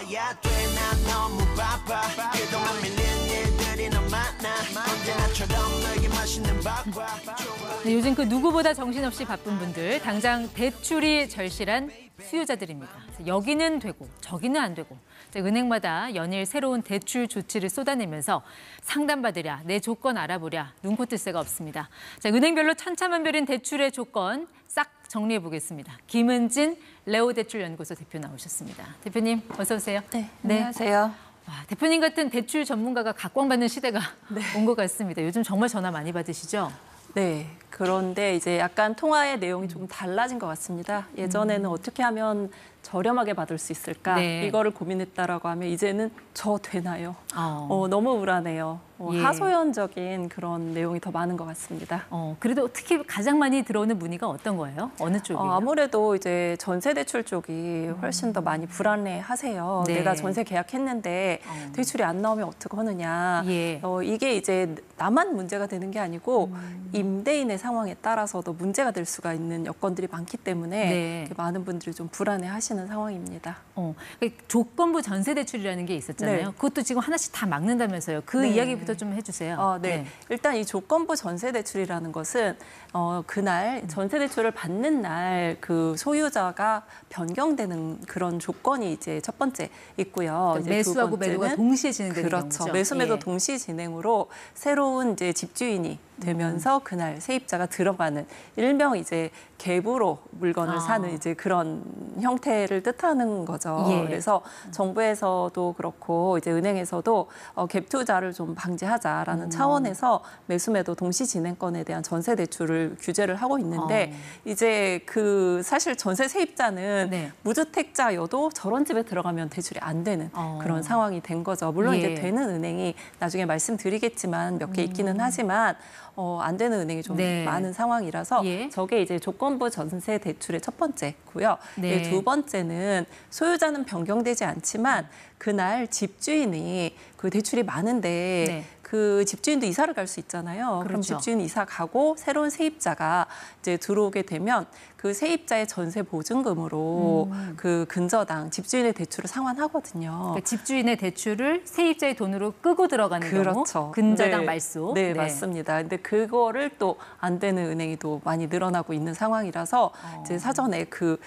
먹어야 돼. 난 너무 바빠. 그동안 밀린 일들이 너무 많아. 언제나처럼 너에게 맛있는 밥과. 네, 요즘 그 누구보다 정신없이 바쁜 분들, 당장 대출이 절실한 수요자들입니다. 여기는 되고 저기는 안 되고 은행마다 연일 새로운 대출 조치를 쏟아내면서 상담받으랴, 내 조건 알아보랴 눈코 뜰 새가 없습니다. 자, 은행별로 천차만별인 대출의 조건 싹 정리해 보겠습니다. 김은진 레오대출연구소 대표 나오셨습니다. 대표님 어서 오세요. 네, 안녕하세요. 와, 대표님 같은 대출 전문가가 각광받는 시대가 온 것 같습니다. 요즘 정말 전화 많이 받으시죠? 네, 그런데 이제 약간 통화의 내용이 조금 달라진 것 같습니다. 예전에는 어떻게 하면 저렴하게 받을 수 있을까? 네. 이거를 고민했다라고 하면 이제는 저 되나요? 너무 불안해요. 예. 하소연적인 그런 내용이 더 많은 것 같습니다. 그래도 특히 가장 많이 들어오는 문의가 어떤 거예요? 어느 쪽이에요? 아무래도 이제 전세 대출 쪽이 훨씬 더 많이 불안해하세요. 네. 내가 전세 계약했는데 대출이 안 나오면 어떡하느냐. 예. 이게 이제 나만 문제가 되는 게 아니고 임대인의 상황에 따라서도 문제가 될 수가 있는 여건들이 많기 때문에 네. 많은 분들이 좀 불안해하시는 상황입니다. 조건부 전세 대출이라는 게 있었잖아요. 네. 그것도 지금 하나씩 다 막는다면서요. 그 네. 이야기부터 좀 해주세요. 네. 일단 이 조건부 전세 대출이라는 것은 그날 전세 대출을 받는 날 그 소유자가 변경되는 그런 조건이 이제 첫 번째 있고요. 그러니까 매수하고 매도가 동시에 진행되는 그렇죠. 경우죠. 매수 매도 예. 동시 진행으로 새로운 이제 집주인이 되면서 그날 세입자가 들어가는 일명 이제 갭으로 물건을 사는 이제 그런 형태를 뜻하는 거죠. 예. 그래서 정부에서도 그렇고 이제 은행에서도 갭 투자를 좀 방지하자라는 차원에서 매수 매도 동시 진행권에 대한 전세 대출을 규제를 하고 있는데 이제 그 사실 전세 세입자는 네. 무주택자여도 저런 집에 들어가면 대출이 안 되는 그런 상황이 된 거죠. 물론 예. 이제 되는 은행이 나중에 말씀드리겠지만 몇 개 있기는 하지만 안 되는 은행이 좀 네. 많은 상황이라서 예. 저게 이제 조건부 전세 대출의 첫 번째고요. 네. 두 번째는 소유자는 변경되지 않지만 그날 집주인이 그 대출이 많은데 네. 그 집주인도 이사를 갈 수 있잖아요. 그럼 그렇죠. 집주인 이사 가고 새로운 세입자가 이제 들어오게 되면 그 세입자의 전세 보증금으로 그 근저당 집주인의 대출을 상환하거든요. 그러니까 집주인의 대출을 세입자의 돈으로 끄고 들어가는 그렇죠. 경우 근저당 네. 말소. 네, 맞습니다. 근데 그거를 또 안 되는 은행이 또 많이 늘어나고 있는 상황이라서 이제 사전에 그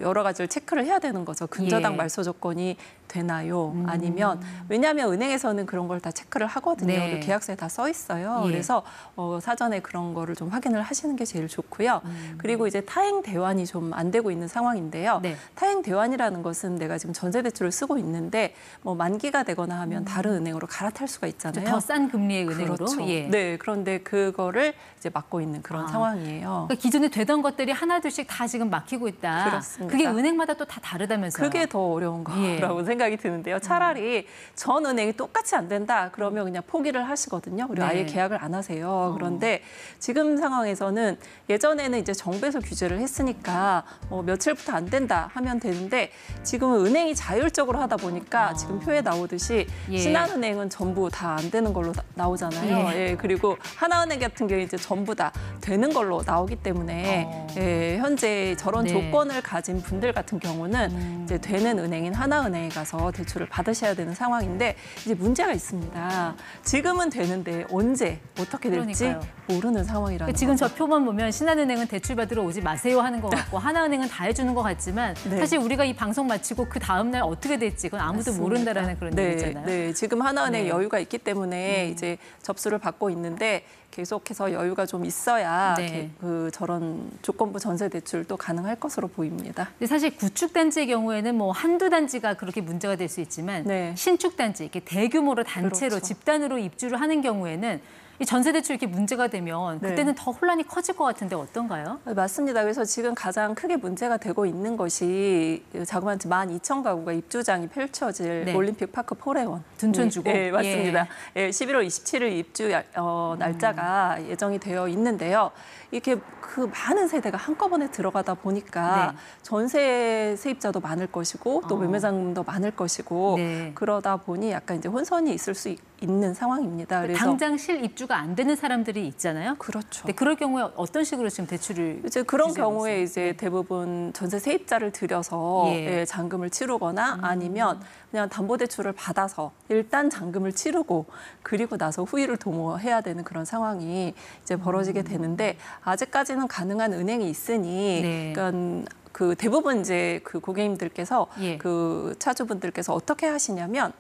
여러 가지를 체크를 해야 되는 거죠. 근저당 예. 말소 조건이 되나요? 아니면 왜냐하면 은행에서는 그런 걸 다 체크를 하거든요. 네. 그리고 계약서에 다 써 있어요. 예. 그래서 사전에 그런 거를 좀 확인을 하시는 게 제일 좋고요. 그리고 이제 타행 대환이 좀 안 되고 있는 상황인데요. 네. 타행 대환이라는 것은 내가 지금 전세 대출을 쓰고 있는데 뭐 만기가 되거나 하면 다른 은행으로 갈아탈 수가 있잖아요. 더 싼 금리의 은행으로. 그렇죠. 예. 네, 그런데 그거를 이제 막고 있는 그런 상황이에요. 그러니까 기존에 되던 것들이 하나둘씩 다 지금 막히고 있다. 그렇습니다. 그게 은행마다 또 다 다르다면서요. 그게 더 어려운 거라고 생각이 드는데요. 차라리 전 은행이 똑같이 안 된다 그러면 그냥 포기를 하시거든요. 그리고 네. 아예 계약을 안 하세요. 그런데 지금 상황에서는 예전에는 이제 정부에서 규제를 했으니까 뭐 며칠부터 안 된다 하면 되는데 지금은 은행이 자율적으로 하다 보니까 지금 표에 나오듯이 예. 신한은행은 전부 다 안 되는 걸로 나오잖아요. 예. 그리고 하나은행 같은 경우에 이제 전부 다 되는 걸로 나오기 때문에 현재 저런 네. 조건을 가진 분들 같은 경우는 이제 되는 은행인 하나은행에 가서 대출을 받으셔야 되는 상황인데 이제 문제가 있습니다. 지금은 되는데 언제 어떻게 될지 그러니까요. 모르는 상황이라는 그러니까 지금 거죠. 저 표만 보면 신한은행은 대출 받으러 오지 마세요 하는 것 같고 하나은행은 다 해주는 것 같지만 네. 사실 우리가 이 방송 마치고 그 다음 날 어떻게 될지 그건 아무도 맞습니다. 모른다라는 그런 얘기잖아요. 네, 지금 하나은행 네. 여유가 있기 때문에 이제 접수를 받고 있는데 계속해서 여유가 좀 있어야 네. 저런 조건부 전세 대출도 가능할 것으로 보입니다. 근데 사실 구축 단지의 경우에는 뭐 한두 단지가 그렇게 문제가 될 수 있지만 네. 신축 단지 이렇게 대규모로 단체로 그렇죠. 집단으로 입주를 하는 경우에는 이 전세 대출 이렇게 문제가 되면 네. 그때는 더 혼란이 커질 것 같은데 어떤가요? 맞습니다. 그래서 지금 가장 크게 문제가 되고 있는 것이 자그마한 12,000가구가 입주장이 펼쳐질 네. 올림픽 파크 포레원. 둔촌 주고? 네, 맞습니다. 예, 11월 27일 입주 날짜가 예정이 되어 있는데요. 이렇게 그 많은 세대가 한꺼번에 들어가다 보니까 네. 전세 세입자도 많을 것이고 또 매매자금도 많을 것이고 네. 그러다 보니 약간 이제 혼선이 있을 수 있는 상황입니다. 그래서 당장 실입주가 안 되는 사람들이 있잖아요. 그렇죠. 근데 그럴 경우에 어떤 식으로 지금 대출을 이제 그런 경우에 있어요? 이제 대부분 전세 세입자를 들여서 예. 잔금을 치르거나 아니면 그냥 담보대출을 받아서 일단 잔금을 치르고 그리고 나서 후위를 도모해야 되는 그런 상황이 이제 벌어지게 되는데 아직까지는 가능한 은행이 있으니 네. 그러니까 그 대부분 이제 그 고객님들께서 예. 그 차주분들께서 어떻게 하시냐면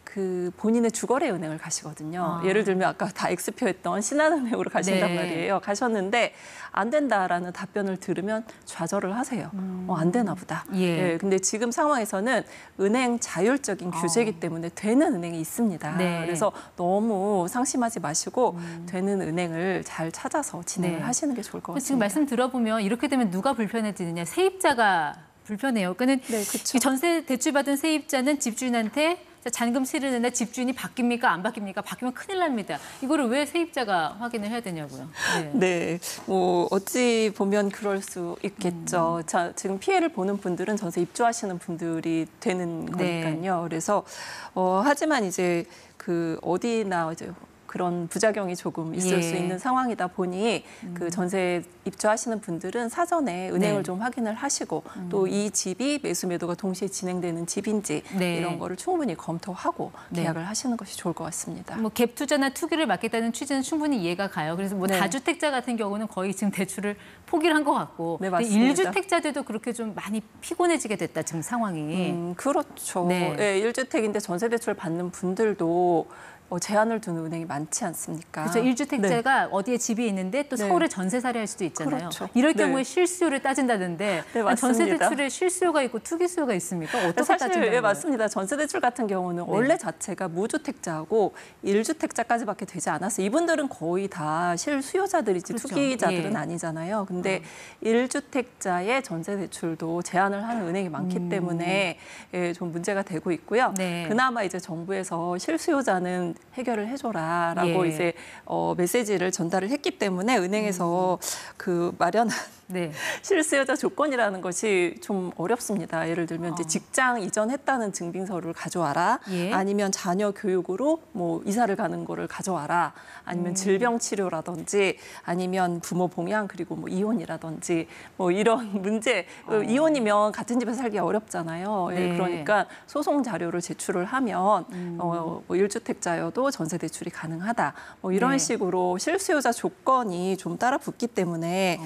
그 본인의 주거래 은행을 가시거든요. 예를 들면 아까 다 X표했던 신한은행으로 가신단 네. 말이에요. 가셨는데 안 된다라는 답변을 들으면 좌절을 하세요. 안 되나 보다. 예. 근데 지금 상황에서는 은행 자율적인 규제이기 때문에 되는 은행이 있습니다. 네. 그래서 너무 상심하지 마시고 되는 은행을 잘 찾아서 진행을 네. 하시는 게 좋을 것 같습니다. 지금 말씀 들어보면 이렇게 되면 누가 불편해지느냐? 세입자가 불편해요. 그러니까 네, 그렇죠. 전세 대출 받은 세입자는 집주인한테 잔금 치르는데 집주인이 바뀝니까? 안 바뀝니까? 바뀌면 큰일 납니다. 이거를 왜 세입자가 확인을 해야 되냐고요. 네, 뭐 어찌 보면 그럴 수 있겠죠. 자, 지금 피해를 보는 분들은 전세 입주하시는 분들이 되는 거니까요. 그래서 하지만 이제 그 어디나 이제 그런 부작용이 조금 있을 수 있는 상황이다 보니 그 전세 입주하시는 분들은 사전에 은행을 좀 확인을 하시고 또 이 집이 매수 매도가 동시에 진행되는 집인지 이런 거를 충분히 검토하고 계약을 하시는 것이 좋을 것 같습니다. 뭐 갭 투자나 투기를 막겠다는 취지는 충분히 이해가 가요. 그래서 뭐 다주택자 같은 경우는 거의 지금 대출을 포기를 한 것 같고 네, 맞습니다. 1주택자들도 그렇게 좀 많이 피곤해지게 됐다, 지금 상황이. 그렇죠. 네. 1주택인데 전세 대출 받는 분들도 제한을 두는 은행이 많지 않습니까? 그렇죠. 1주택자가 어디에 집이 있는데 또 서울에 전세살이 할 수도 있잖아요. 그렇죠. 이럴 경우에 실수요를 따진다는데 전세 대출에 실수요가 있고 투기 수요가 있습니까? 어떻게 사실 따진다는 맞습니다. 전세 대출 같은 경우는 원래 자체가 무주택자하고 1주택자까지밖에 되지 않았어요. 이분들은 거의 다 실수요자들이지 그렇죠. 투기자들은 아니잖아요. 근데 1주택자의 전세 대출도 제한을 하는 은행이 많기 때문에 좀 문제가 되고 있고요. 그나마 이제 정부에서 실수요자는 해결을 해줘라라고 이제 메시지를 전달을 했기 때문에 은행에서 그 마련한 실수요자 조건이라는 것이 좀 어렵습니다. 예를 들면 이제 직장 이전했다는 증빙서를 가져와라. 아니면 자녀 교육으로 뭐 이사를 가는 거를 가져와라. 아니면 질병 치료라든지 아니면 부모 봉양 그리고 뭐 이혼이라든지 뭐 이런 문제. 이혼이면 같은 집에서 살기 어렵잖아요. 그러니까 소송 자료를 제출을 하면 뭐 1주택자여도 전세 대출이 가능하다. 뭐 이런 식으로 실수요자 조건이 좀 따라붙기 때문에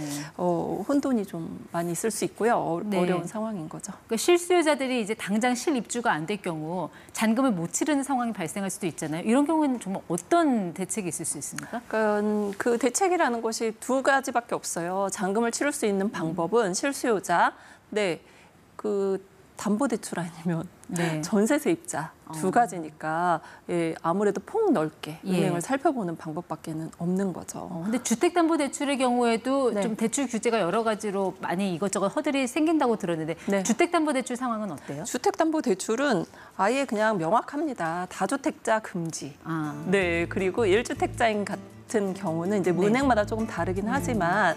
혼돈이 좀 많이 있을 수 있고요. 어려운 상황인 거죠. 그러니까 실수요자들이 이제 당장 실입주가 안 될 경우 잔금을 못 치르는 상황이 발생할 수도 있잖아요. 이런 경우에는 정말 어떤 대책이 있을 수 있습니까? 그러니까 그 대책이라는 것이 두 가지밖에 없어요. 잔금을 치를 수 있는 방법은 실수요자, 그 담보대출 아니면 전세 세입자 두 가지니까 아무래도 폭넓게 은행을 살펴보는 방법밖에는 없는 거죠. 근데 주택담보대출의 경우에도 좀 대출 규제가 여러 가지로 많이 이것저것 허들이 생긴다고 들었는데 주택담보대출 상황은 어때요? 주택담보대출은 아예 그냥 명확합니다. 다주택자 금지. 그리고 1주택자인 같은 경우는 이제 은행마다 조금 다르긴 하지만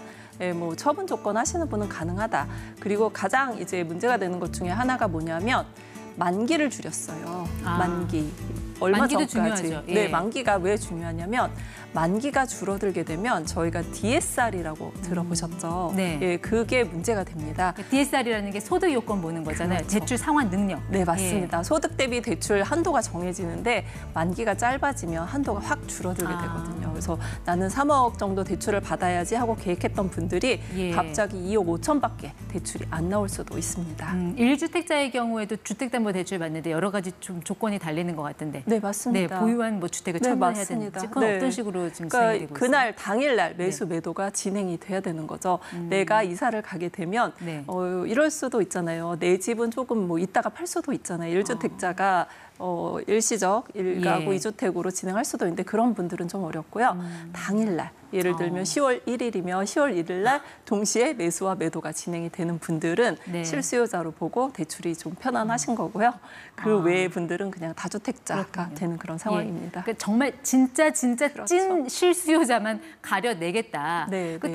뭐 처분 조건 하시는 분은 가능하다. 그리고 가장 이제 문제가 되는 것 중에 하나가 뭐냐면 만기를 줄였어요. 만기. 얼마 만기도 전까지. 중요하죠. 만기가 왜 중요하냐면 만기가 줄어들게 되면 저희가 DSR이라고 들어보셨죠? 그게 문제가 됩니다. DSR이라는 게 소득 요건 보는 거잖아요. 대출 상환 능력. 네, 맞습니다. 소득 대비 대출 한도가 정해지는데 만기가 짧아지면 한도가 확 줄어들게 되거든요. 그래서 나는 3억 정도 대출을 받아야지 하고 계획했던 분들이 갑자기 2억 5천밖에 대출이 안 나올 수도 있습니다. 1주택자의 경우에도 주택담보대출 받는데 여러 가지 좀 조건이 달리는 것 같은데. 네, 맞습니다. 보유한 뭐 주택을 처분해야 되는지 그건 어떤 식으로 지금 진행이 되고 있어요? 그날 당일날 매수 매도가 진행이 돼야 되는 거죠. 내가 이사를 가게 되면 이럴 수도 있잖아요. 내 집은 조금 뭐 이따가 팔 수도 있잖아요. 1주택자가 일시적 1가구 2주택으로 진행할 수도 있는데 그런 분들은 좀 어렵고요. 당일날 예를 들면 10월 1일이면 10월 1일 날 동시에 매수와 매도가 진행이 되는 분들은 실수요자로 보고 대출이 좀 편안하신 거고요. 그 외의 분들은 그냥 다주택자가 되는 그런 상황입니다. 그러니까 정말 진짜 찐 실수요자만 가려내겠다.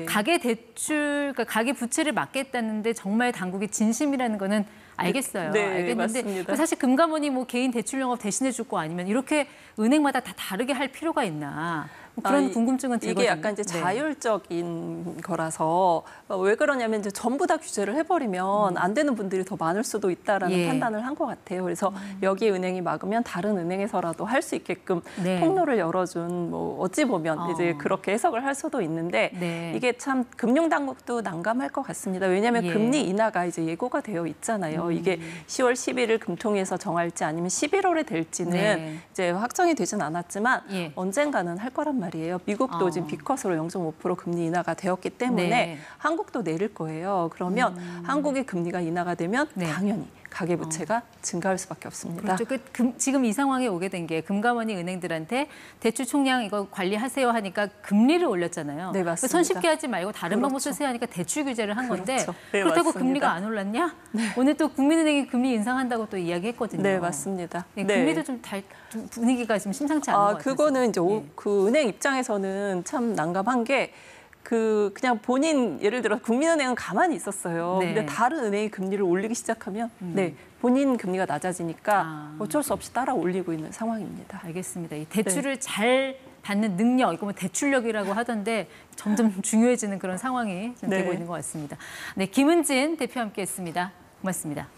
가계 대출, 그러니까 가계 부채를 막겠다는데 정말 당국이 진심이라는 거는 알겠어요. 네, 알겠는데 맞습니다. 사실 금감원이 뭐 개인 대출 영업 대신해 줄 거 아니면 이렇게 은행마다 다 다르게 할 필요가 있나? 뭐 그런 궁금증은 들거든요. 이게 약간 이제 자율적인 거라서 왜 그러냐면 이제 전부 다 규제를 해버리면 안 되는 분들이 더 많을 수도 있다라는 판단을 한 것 같아요. 그래서 여기 은행이 막으면 다른 은행에서라도 할 수 있게끔 통로를 열어준 뭐 어찌 보면 이제 그렇게 해석을 할 수도 있는데 이게 참 금융당국도 난감할 것 같습니다. 왜냐하면 금리 인하가 이제 예고가 되어 있잖아요. 이게 10월 11일 금통위에서 정할지 아니면 11월에 될지는 이제 확정이 되진 않았지만 언젠가는 할 거란 말이에요. 미국도 지금 B컷으로 0.5% 금리 인하가 되었기 때문에 한국도 내릴 거예요. 그러면 한국의 금리가 인하가 되면 당연히 가계부채가 증가할 수밖에 없습니다. 그렇죠. 지금 이 상황에 오게 된 게 금감원이 은행들한테 대출 총량 이거 관리하세요 하니까 금리를 올렸잖아요. 네, 맞습니다. 손쉽게 하지 말고 다른 방법 쓰세요 하니까 대출 규제를 한 건데 네, 그렇다고 맞습니다. 금리가 안 올랐냐? 오늘 또 국민은행이 금리 인상한다고 또 이야기했거든요. 네, 맞습니다. 금리도 좀 분위기가 지금 심상치 않은 것 같아요. 그거는 이제 그 은행 입장에서는 참 난감한 게 그냥 본인 예를 들어 국민은행은 가만히 있었어요. 근데 다른 은행이 금리를 올리기 시작하면 본인 금리가 낮아지니까 어쩔 수 없이 따라 올리고 있는 상황입니다. 알겠습니다. 이 대출을 잘 받는 능력, 이거 뭐 대출력이라고 하던데 점점 중요해지는 그런 상황이 좀 되고 있는 것 같습니다. 네, 김은진 대표 함께했습니다. 고맙습니다.